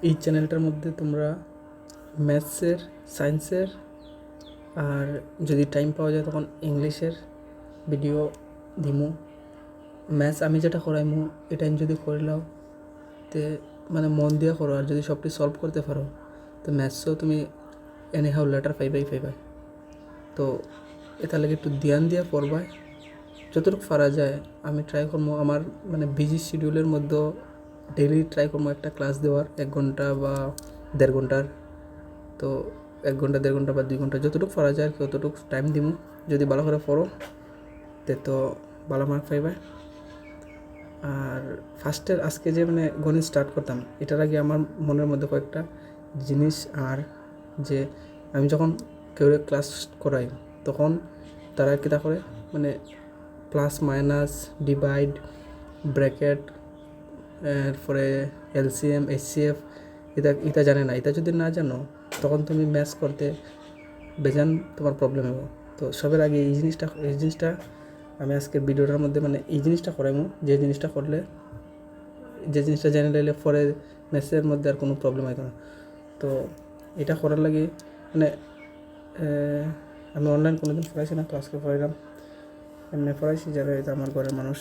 এই চ্যানেলটার মধ্যে তোমরা ম্যাথসের, সায়েন্সের আর যদি টাইম পাওয়া যায় তখন ইংলিশের ভিডিও দিমু। ম্যাথস আমি যেটা করাইমু এটা যদি করিলাও তে মানে মন দিয়ে করো, আর যদি সবটি সলভ করতে পারো তো ম্যাথসও তুমি এনি হাউ লেটার পাইবাই। তো এটা লাগে একটু ধ্যান দিয়ে পড়বাই, যতটুকু পারা যায়। আমি ট্রাই করবো আমার মানে বিজি শিডিউলের মধ্যেও ডেইলি ট্রাই করবো একটা ক্লাস দেওয়ার 1 ঘন্টা বা 1.5 ঘন্টার। তো 1 ঘন্টা 1.5 ঘন্টা বা 2 ঘন্টা যতটুকু পারা যায় আর কি ততটুকু টাইম দিব। যদি ভালো করে পড়ো তো ভালো মার্ক পাইবা। আর ফার্স্টের আজকে যে মানে গণিত স্টার্ট করতাম এটার আগে আমার মনের মধ্যে কয়েকটা জিনিস, আর যে আমি যখন কেউ ক্লাস করাই তখন তারা কী করে মানে প্লাস মাইনাস ডিভাইড ব্র্যাকেট এরপরে এলসিএম এইচসিএফ এটা জানে না। এটা যদি না জানো তখন তুমি ম্যাথস করতে বেজান তোমার প্রবলেম হবে। তো সবের আগে এই জিনিসটা আমি আজকের ভিডিওটার মধ্যে মানে এই জিনিসটা করাইমু, যে জিনিসটা জেনে নিলে পরে ম্যাথসের মধ্যে আর কোনো প্রবলেম হয় না। তো এটা করার লাগে মানে আমি অনলাইন কোনোদিন পড়াইছি না, তো আজকে পড়াইলাম। এমনি পড়াইছি যারা এটা আমার ঘরের মানুষ।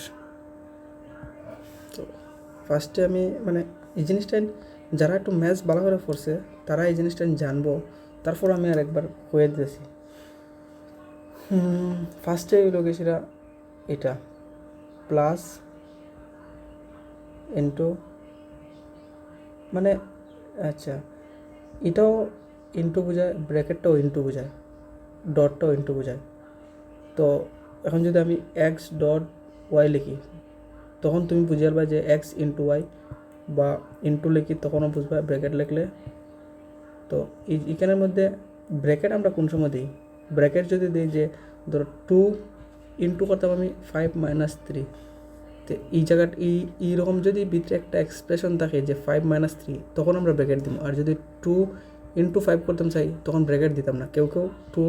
তো ফার্স্টে আমি মানে এই জিনিসটা যারা একটু ম্যাথস ভালো করে পড়ছে তারা এই জিনিসটা জানবো, তারপর আমি আর একবার হয়ে দিয়েছি। ফার্স্টে হইল গেছিলা এটা প্লাস ইন্টু মানে আচ্ছা এটাও ইন্টু বোঝায়, ব্র্যাকেটটাও ইন্টু বোঝায়, ডটটাও ইন্টু বোঝায়। তো এখন যদি আমি এক্স ডট ওয়াই লিখি তখন তুমি বুঝে পারবা যে এক্স ইন্টু ওয়াই, বা ইন্টু লিখি তখনও বুঝবা ব্র্যাকেট লিখলে। তো এখানের মধ্যে ব্র্যাকেট আমরা কোন সময় দিই, ব্র্যাকেট যদি দিই যে ধরো 2 ইন্টু করতাম আমি 5 - 3, তো এই জায়গাটা এইরকম যদি ভিতরে একটা এক্সপ্রেশন থাকে যে 5 - 3 তখন আমরা ব্র্যাকেট দিব। আর যদি 2 ইন্টু 5 করতাম চাই তখন ব্র্যাকেট দিতাম না। কেউ 2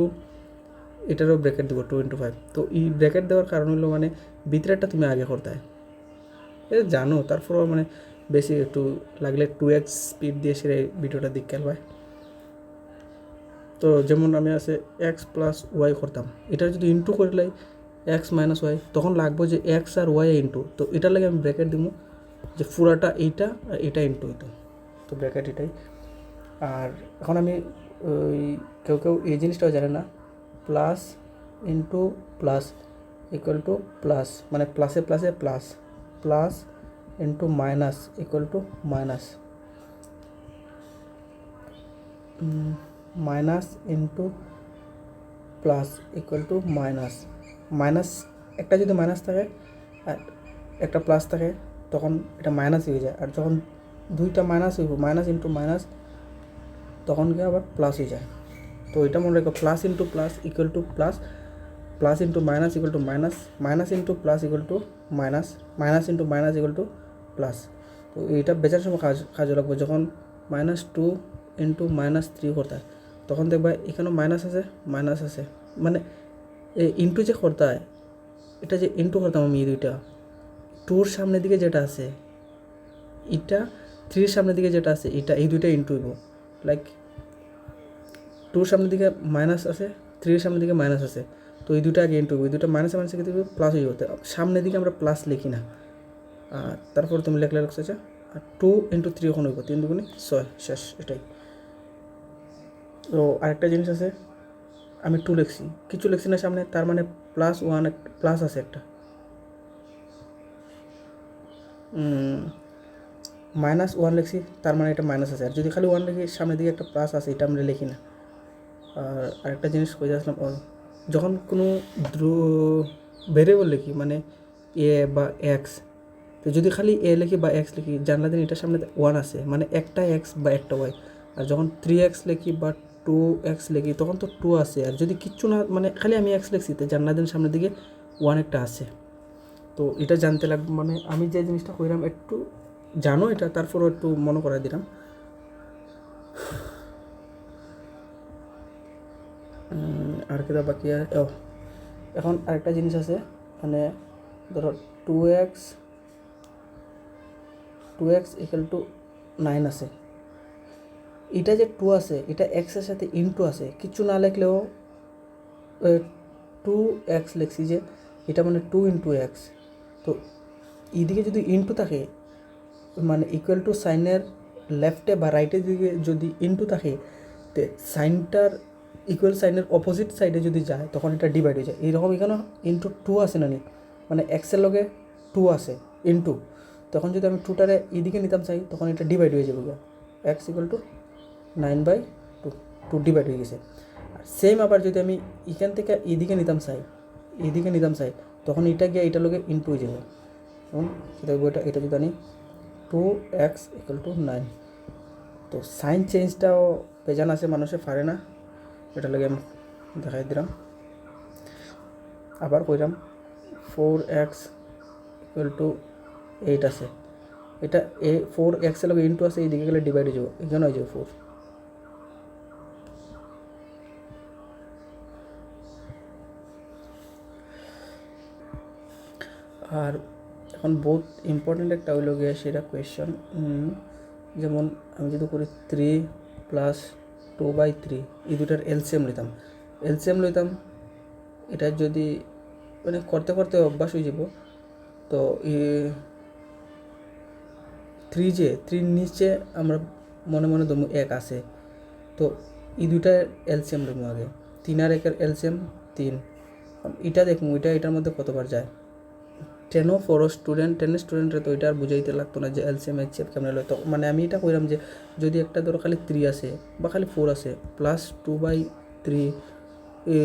এটারও ব্র্যাকেট দিব 2 ইন্টু 5। তো এই ব্র্যাকেট দেওয়ার কারণ হলো মানে ভিতরেরটা তুমি আগে করতে হয় এটা জানো, তারপরেও মানে বেশি একটু লাগলে 2x স্পিড দিয়ে সেরে ভিডিওটা দিক খেলবায়। তো যেমন আমি আছে এক্স প্লাস ওয়াই করতাম, এটা যদি ইন্টু করলে এক্স মাইনাস ওয়াই তখন লাগবো যে এক্স আর ওয়াই ইন্টু। তো এটার লাগে আমি ব্র্যাকেট দিব যে পুরাটা এইটা আর এটা ইন্টু এটা, তো ব্র্যাকেট এটাই। আর এখন আমি ওই কেউ এই জিনিসটাও জানে না, plus into plus equal to plus মানে প্লাসে প্লাসে plus, plus into minus equal to minus, minus into plus equal to minus. Minus একটা যদি মাইনাস থাকে আর একটা প্লাস থাকে তখন এটা মাইনাস হয়ে যায়, আর যখন দুইটা মাইনাস হইব মাইনাস ইন্টু মাইনাস তখন গিয়ে আবার প্লাস হয়ে যায়। তো এটা মনে রাখো plus into plus equal to plus, plus into minus equal to minus, minus into plus equal to minus, minus into minus equal to plus. তো এইটা বেচার সময় কাজে লাগবে যখন -2 ইন্টু -3 করতে হয় তখন দেখবা এখানেও মাইনাস আছে মানে ইন্টু যে করতে হয় এটা যে ইন্টু করতাম আমি এই দুইটা 2-র সামনের দিকে যেটা আছে এটা 3-র সামনের দিকে যেটা আছে এটা, এই দুইটা ইন্টু হইব। লাইক 2-র সামনের দিকে মাইনাস আছে, 3-এর সামনের দিকে মাইনাস আছে, তো এই দুটো আগে ইন্টু হইব, এই দুটো মাইনাস মাইনাস থেকে দেবে প্লাস হয়ে যেতে। সামনের দিকে আমরা প্লাস লিখি না, আর তারপর তুমি লেখলে রাখছো আর 2 ইন্টু 3 ওখানে হইব 3 দুগুণে 6 শেষ এটাই। তো আরেকটা জিনিস আছে আমি 2 লিখছি, কিছু লিখছি না সামনে, তার মানে +1 প্লাস আছে একটা, -1 লিখছি তার মানে এটা মাইনাস আছে। আর যদি খালি 1 লিখি সামনের দিকে একটা প্লাস আছে, এটা আমরা লিখি না। আর আরেকটা জিনিস কই আসলাম, যখন কোনো ভেরিয়েবল লিখি মানে এ বা এক্স, তো যদি খালি এ লিখি বা এক্স লিখি জানলা দিন এটার সামনে 1 আছে মানে একটা এক্স বা একটা ওয়াই। আর যখন 3x লিখি বা 2x লিখি তখন তো 2 আছে। আর যদি কিচ্ছু না মানে খালি আমি এক্স লিখছি তো জানলা দিন সামনের দিকে 1 একটা আছে। তো এটা জানতে লাগবে মানে আমি যে জিনিসটা কইলাম একটু জানো এটা, তারপরও একটু মনে করাই দিলাম। আর কিটা বাকি এখন আরেকটা জিনিস আছে মানে ধরো 2x ইকুয়াল টু 9 আছে, এটা যে 2 আছে এটা এক্সের সাথে ইনটু আছে, কিছু না লিখলেও 2x লিখছি যে এটা মানে 2 ইন্টু এক্স। তো এদিকে যদি ইনটু থাকে মানে ইকুয়াল টু সাইনের লেফটে বা রাইটের দিকে যদি ইনটু থাকে তো সাইনটার ইকুয়াল সাইনের অপোজিট সাইডে যদি যায় তখন এটা ডিভাইড হয়ে যায়। এইরকম এখানে ইনটু 2 আছে না নি, মানে এক্সের লগে 2 আছে ইনটু, তখন যদি আমি 2টারে এদিকে নিতাম চাই তখন এটা ডিভাইড হয়ে যাবে, এক্স ইকুয়াল টু 9/2, 2 ডিভাইড হয়ে গেছে। আর সেম আবার যদি আমি এখান থেকে এদিকে নিতাম চাই তখন এটা গিয়ে এটার লগে ইনটু হয়ে যাবে। এখন সেটা এটা যদি আনি 2x ইকুয়াল টু 9। তো সাইন চেঞ্জটাও বেজান আছে, মানুষে পারে না, এটা লাগে আমি দেখাই দিলাম। আবার কইলাম 4x ইকুয়াল টু 8 আছে, এটা 4x এর লগে ইনটু আছে, এইদিকে গেলে ডিভাইড হয়ে যাবো, এখানে হয়ে যাবে 4। আর এখন বহুত ইম্পর্টেন্ট একটা হইল গিয়ে সেটা কোয়েশ্চন, যেমন আমি যদি করি 3 + 2/3 এই দুটার এলসিএম লইতাম, এটা যদি মানে করতে করতে অভ্যাস হয়ে যাব। তো 3 নিচে আমরা মনে মনে ধরবো 1 আছে, তো এই দুইটার এলসিএম লইব আগে, 3 আর 1 এলসিএম 3। এটা দেখবো এটার মধ্যে কতবার যায়। 10 স্টুডেন্টরা তো এটা আর বুঝাইতে লাগতো না যে এলসিএম এইচসিএফ কেমন লয়। তো মানে আমি এটা কইলাম যে যদি একটা ধরো খালি 3 আছে বা খালি 4 আছে প্লাস 2/3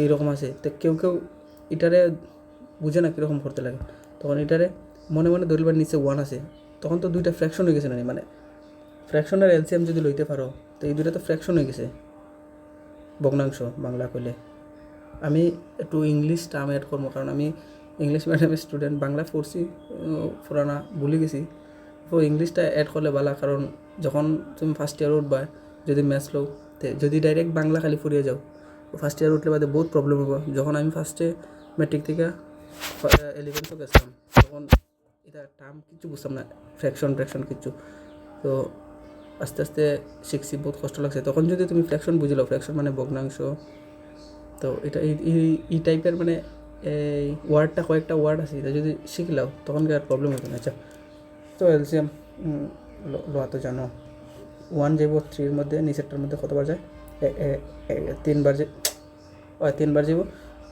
এইরকম আছে, তো কেউ এটারে বুঝে না কীরকম করতে লাগে, তখন এটারে মনে মনে ধরবার নিচে 1 আছে, তখন তো দুইটা ফ্র্যাকশন হয়ে গেছে না, মানে ফ্র্যাকশনের এলসিএম যদি লইতে পারো তো এই দুইটা তো ফ্র্যাকশন হয়ে গেছে, ভগ্নাংশ বাংলা কইলে। আমি একটু ইংলিশ টার্ম অ্যাড করবো, কারণ আমি ইংলিশ মিডিয়ামের স্টুডেন্ট, বাংলা পড়ছি পুরানা ভুলে গেছি, তো ইংলিশটা অ্যাড করলে ভালো, কারণ যখন তুমি ফার্স্ট ইয়ার উঠবা যদি ম্যাথস লো যদি ডাইরেক্ট বাংলা খালি ফুরিয়ে যাও ফার্স্ট ইয়ার উঠলে বাদে বহুত প্রবলেম হবো। যখন আমি ফার্স্টে ম্যাট্রিক থেকে 11 গেছিলাম তখন এটা টার্ম কিছু বুঝতাম না, ফ্র্যাকশন কিছু, তো আস্তে আস্তে শিখছি, বহুত কষ্ট লাগছে। তখন যদি তুমি ফ্র্যাকশন বুঝলো, ফ্র্যাকশন মানে ভগ্নাংশ, তো এটা এই টাইপের মানে এই ওয়ার্ডটা কয়েকটা ওয়ার্ড আছে, এটা যদি শিখলাও তখন কি আর প্রবলেম হতো না। আচ্ছা, তো এলসিএম লোয়া তো জানো, 1 যাব 3 মধ্যে, নিচেরটার মধ্যে কতবার যায় 3বার যাব,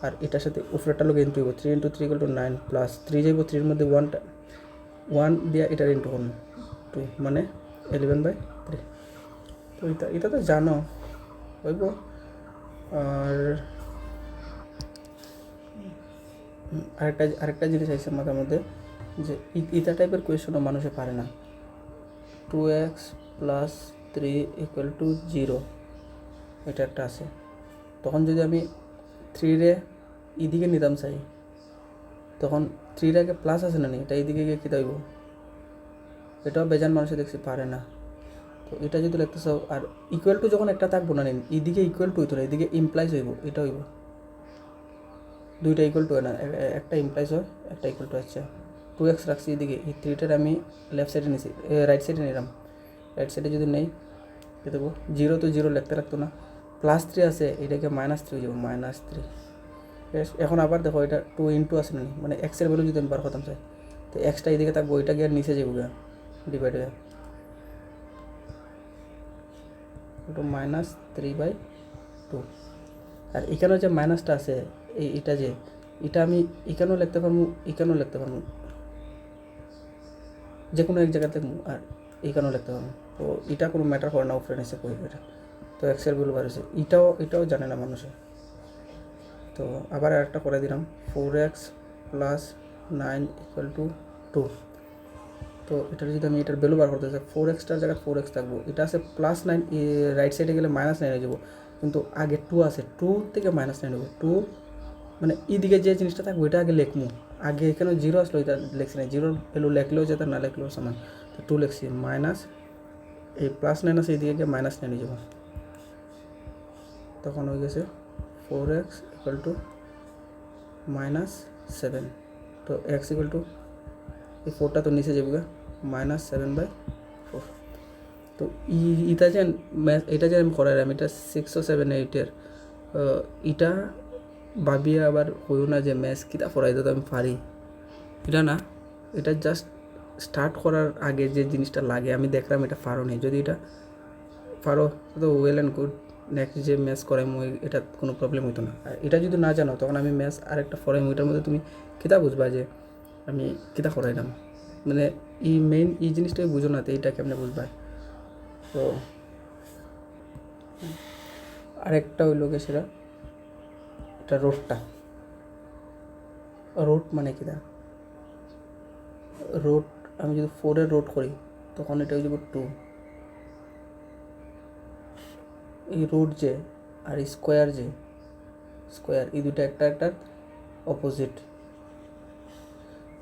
আর এটার সাথে উপরেরটা লোক ইন্টু 3 × 3 = 9 প্লাস 3 যাব 3 মধ্যে 1 দিয়ে এটার ইন্টু করুন 2 মানে 11/3। তো এটা তো জানো হইব। আর আরেকটা জিনিস আছে মাথার মধ্যে, যে ইটা টাইপের কোয়েশনও মানুষে পারে না। 2x + 3 = 0 এটা একটা আছে, তখন যদি আমি 3 রে এদিকে নিতাম চাই তখন 3 আগে প্লাস আছে না, এটা এইদিকে গিয়ে কী দেব, এটাও বেজান মানুষে দেখছি পারে না। তো এটা যদি লিখতে চাও, আর ইকুয়াল টু যখন একটা থাকবো না নিন, এদিকে ইকুয়াল টু হইতো না, এদিকে ইমপ্লাইজ হইব, এটা হইব, দুইটা ইকুয়াল টু হয় না, একটা ইমপ্লাইজ হয় একটা ইকুয়াল টু। আচ্ছা 2x রাখছি এদিকে, এই 3টার আমি লেফট সাইডে নিছি, রাইট সাইডে নিলাম, রাইট সাইডে যদি নেই কী দেবো, 0 তো 0 লিখতে রাখতো না, +3 আছে এটাকে -3 হয়ে যাবো, -3। এখন আবার দেখো এটা 2 ইন্টু আছে না, মানে এক্সের ভ্যালু যদি আমি বার করতাম চাই তো এক্সটা এদিকে থাকবো, ওইটা গিয়ে নিচে যাবো গিয়ে ডিভাইড হয়ে -3/2। আর এখানেও যে মাইনাসটা আছে এটা যে এটা আমি এখানেও লিখতে পারবো, এখানেও লিখতে পারবো, যে কোনো এক জায়গাতে, আর এইখানেও লিখতে পারবো। তো এটা কোনো ম্যাটার করে না, ফ্রেন্ড এসে কই এটা, তো এক্সের ভ্যালু বার হয়েছে, এটাও জানে না মানুষে। তো আবার একটা করে দিলাম 4x + 9 = 2। তো এটার যদি আমি এটার ভ্যালু বার করতে চাই, 4xটার জায়গায় 4x থাকবো, এটা আছে +9, রাইট সাইডে গেলে -9 হয়ে যাবো, কিন্তু আগে 2 আছে, 2 থেকে -9 নেবো, 2 মানে এইদিকে যে জিনিসটা থাকবো এটা আগে লিখবো, আগে এখানে 0 আসলো এটা লিখছি না, 0 ভ্যালু লিখলেও যেতে না লিখলেও সমান, তো 2 লিখছি, মাইনাস এই +9 আছে এইদিকে গিয়ে -9 নিয়ে যাবো, তখন হয়ে গেছে 4x = -7। তো x = এই 4টা তো নিচে যাবে -7/4। তো ইটা যে ম্যাথ এটা যে আমি করাইলাম এটা 6 ও 7 8-এর ইটা ভাবিয়া আবার হইও না যে ম্যাথ কিতা পড়াইতে তো আমি পারি, এটা না। এটা জাস্ট স্টার্ট করার আগে যে জিনিসটা লাগে আমি দেখলাম এটা পারো নি, যদি এটা পারো তো ওয়েল অ্যান্ড গুড, নেক্সট যে ম্যাথস করাই মই এটা কোনো প্রবলেম হইতো না। আর এটা যদি না জানো তখন আমি ম্যাথস আরেকটা পড়াই ওইটার মধ্যে তুমি কিতা বুঝবা যে আমি কিতা করাইলাম, মানে মেইন এই জিনিসটাই বুঝো না তো এইটা কেমনে বুঝবা। তো আরেকটা হইলো গে সেটা এটা রোডটা, রোড মানে কিতা, রোড আমি যদি 4-এর রোড করি তখন এটা হয়ে যাবে 2। এই রোড যে আর স্কোয়ার যে স্কোয়ার এই দুটো একটা একটা অপোজিট।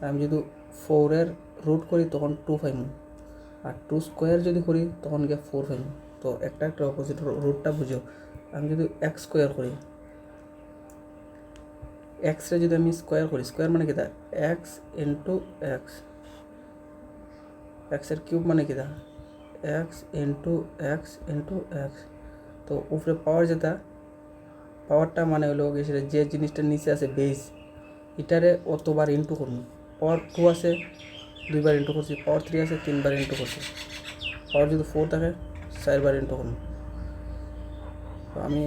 আমি যদি 4-এর রুট করি তখন 2 পাইমু, আর 2 স্কোয়ার যদি করি তখন গিয়ে 4 পাইমু। তো একটা একটা অপোজিট রুটটা বুঝো। আমি যদি এক্স স্কোয়ার করি, এক্সরে যদি আমি স্কোয়ার করি, স্কোয়ার মানে কি তা এক্স ইন্টু এক্স, এক্সের কিউব মানে কি তা x into x into x. তো উপরে পাওয়ার যেটা পাওয়ারটা মানে হলো সেটা যে জিনিসটা নিচে আছে বেস, এটারে অতবার ইন্টু করুন। পাওয়ার 2 আছে 2বার ইন্টু করছি, পাওয়ার 3 আছে 3বার ইন্টু করছি, পাওয়ার যদি 4 থাকে 4বার ইন্টু করুন। তো আমি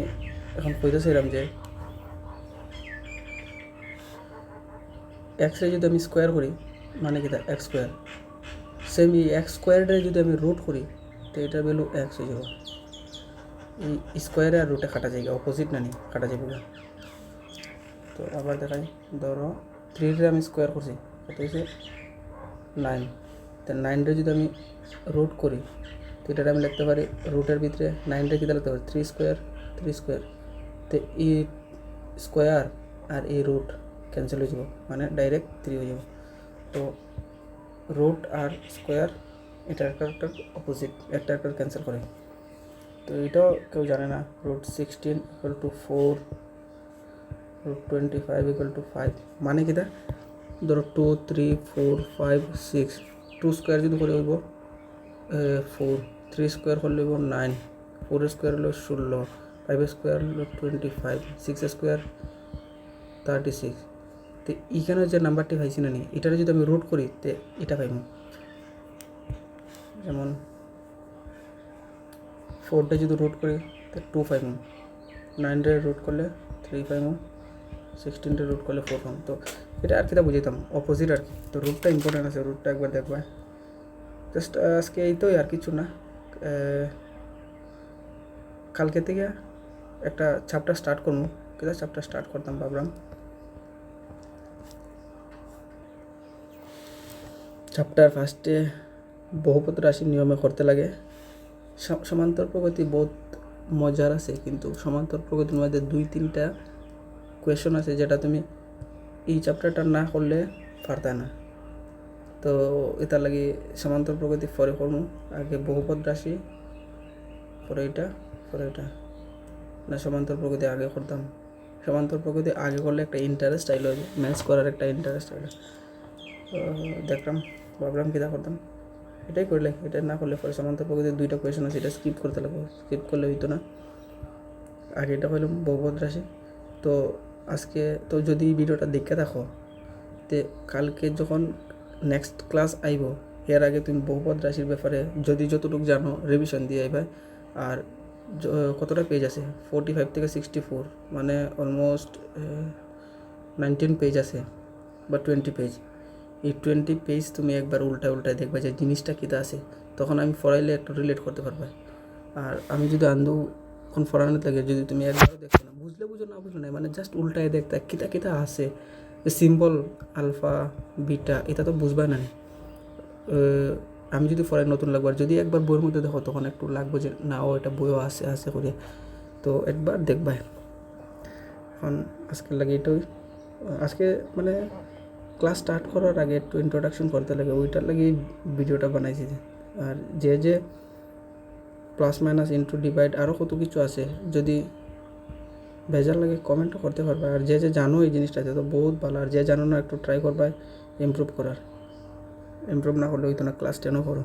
এখন কইতেছিলাম যে এক্সরে যদি আমি স্কোয়ার করি মানে কি তা এক্স স্কোয়ার, সেম এই এক্স স্কোয়ারটা যদি আমি রুট করি তো এটার ভ্যালু এক্স হয়ে যাব। এই স্কোয়ারে আর রুটে কাটা যায়, অপোজিট না নি কাটা যাবে না। তো আবার দেখাই, ধরো 3-রে আমি স্কোয়ার করছি কত হয়েছে 9, তো 9-রে যদি আমি রুট করি তো এটা আমি লিখতে পারি রুটের ভিতরে 9-রে কীটা লিখতে পারি 3 স্কোয়ার 3 স্কোয়ার। তো এই স্কোয়ার আর এই রুট ক্যান্সেল হয়ে যাব, মানে ডাইরেক্ট 3 হয়ে যাব। তো রুট আর স্কোয়ার এটা একটা একটা অপোজিট, একটা একটা ক্যান্সেল করে। তো এটাও কেউ জানে না। রুট 16 = 4, রুট 25 = 5 মানে কি তা ধরো 2 3 4 5 6, 2 স্কোয়ার যদি করে হইব 4, 3 স্কোয়ার করলে হইব 9, 4 স্কোয়ার হলো 16, 5 স্কোয়ার হলো 25, 6 স্কোয়ার 36। তো এইখানে যে নাম্বারটি পাইছি না নি এটারে যদি আমি রুট করি তো এটা পাইব, যেমন 4-টা যদি রুট করি তো 2 পাইব, 9-রে রুট করলে 3 পাইব, 16-রে রুট করলে 4 পাইব। তো এটা আর কিটা বুঝাইতাম অপোজিট আর কি। তো রুটটা ইম্পর্টেন্ট আছে, রুটটা একবার দেখবা। জাস্ট আজকে এই তো আর কিছু না। কালকে থেকে একটা চ্যাপ্টার স্টার্ট করবো, কিটা চ্যাপ্টার স্টার্ট করতাম ভাবলাম। চ্যাপ্টার ফার্স্টে বহুপদ রাশির নিয়মে করতে লাগে। সমান্তর প্রগতি বহুত মজার আছে, কিন্তু সমান্তর প্রগতির মধ্যে 2-3টা কোয়েশন আছে যেটা তুমি এই চ্যাপ্টারটা না করলে পারতা না। তো এটার লাগে সমান্তর প্রগতি পরে করবো, আগে বহুপদ রাশি পরে এটা না সমান্তর প্রগতি আগে করতাম। সমান্তর প্রগতি আগে করলে একটা ইন্টারেস্ট আইলো, ম্যাথস করার একটা ইন্টারেস্ট আইলো। দেখলাম ভাবলাম কীটা করতাম, এটাই করলে, এটা না করলে পরে সমান্তর প্রগতির 2টা কোয়েশন আছে এটা স্কিপ করতে লাগবে, স্কিপ করলে হইতো না। আগে এটা হইলাম বহুপদ রাশি। তো আজকে তো যদি ভিডিওটা দেখে থাকো তে কালকে যখন নেক্সট ক্লাস আইব এর আগে তুমি বহুপদ রাশির ব্যাপারে যদি যতটুকু জানো রিভিশন দিয়ে আইবা। আর কতটা পেজ আছে 45 থেকে 64, মানে অলমোস্ট 19 পেজ আছে বা 20 পেজ। এই 20 পেজ তুমি একবার উল্টায় দেখবা যে জিনিসটা কীটা আছে, তখন আমি পড়াইলে একটু রিলেট করতে পারবা। আর আমি যদি আন্দু এখন পড়ানো লাগে যদি তুমি একবারও দেখছো না, বুঝলে বুঝো না বুঝো না, মানে জাস্ট উল্টায় দেখতে কীটা আছে সিম্বল আলফা বিটা এটা তো বুঝবা না। আমি যদি পড়াই নতুন লাগবে, আর যদি একবার বইয়ের মধ্যে দেখো তখন একটু লাগবে যে না ও এটা বইও আছে করে, তো একবার দেখবা। এখন আজকের লাগে এটাই, আজকে মানে ক্লাস স্টার্ট করার আগে একটু ইন্ট্রোডাকশন করতে লাগে, ওইটার লাগে ভিডিওটা বানাইছি। আর যে প্লাস মাইনাস ইন্টু ডিভাইড আরও কত কিছু আছে, যদি ভেজাল লাগে কমেন্টও করতে পারবা। আর যে জানো এই জিনিসটাতে তো বহুত ভালো, আর যে জানো না একটু ট্রাই করবা ইমপ্রুভ করার। ইমপ্রুভ না করলে হইতো না, ক্লাস 10ও করো।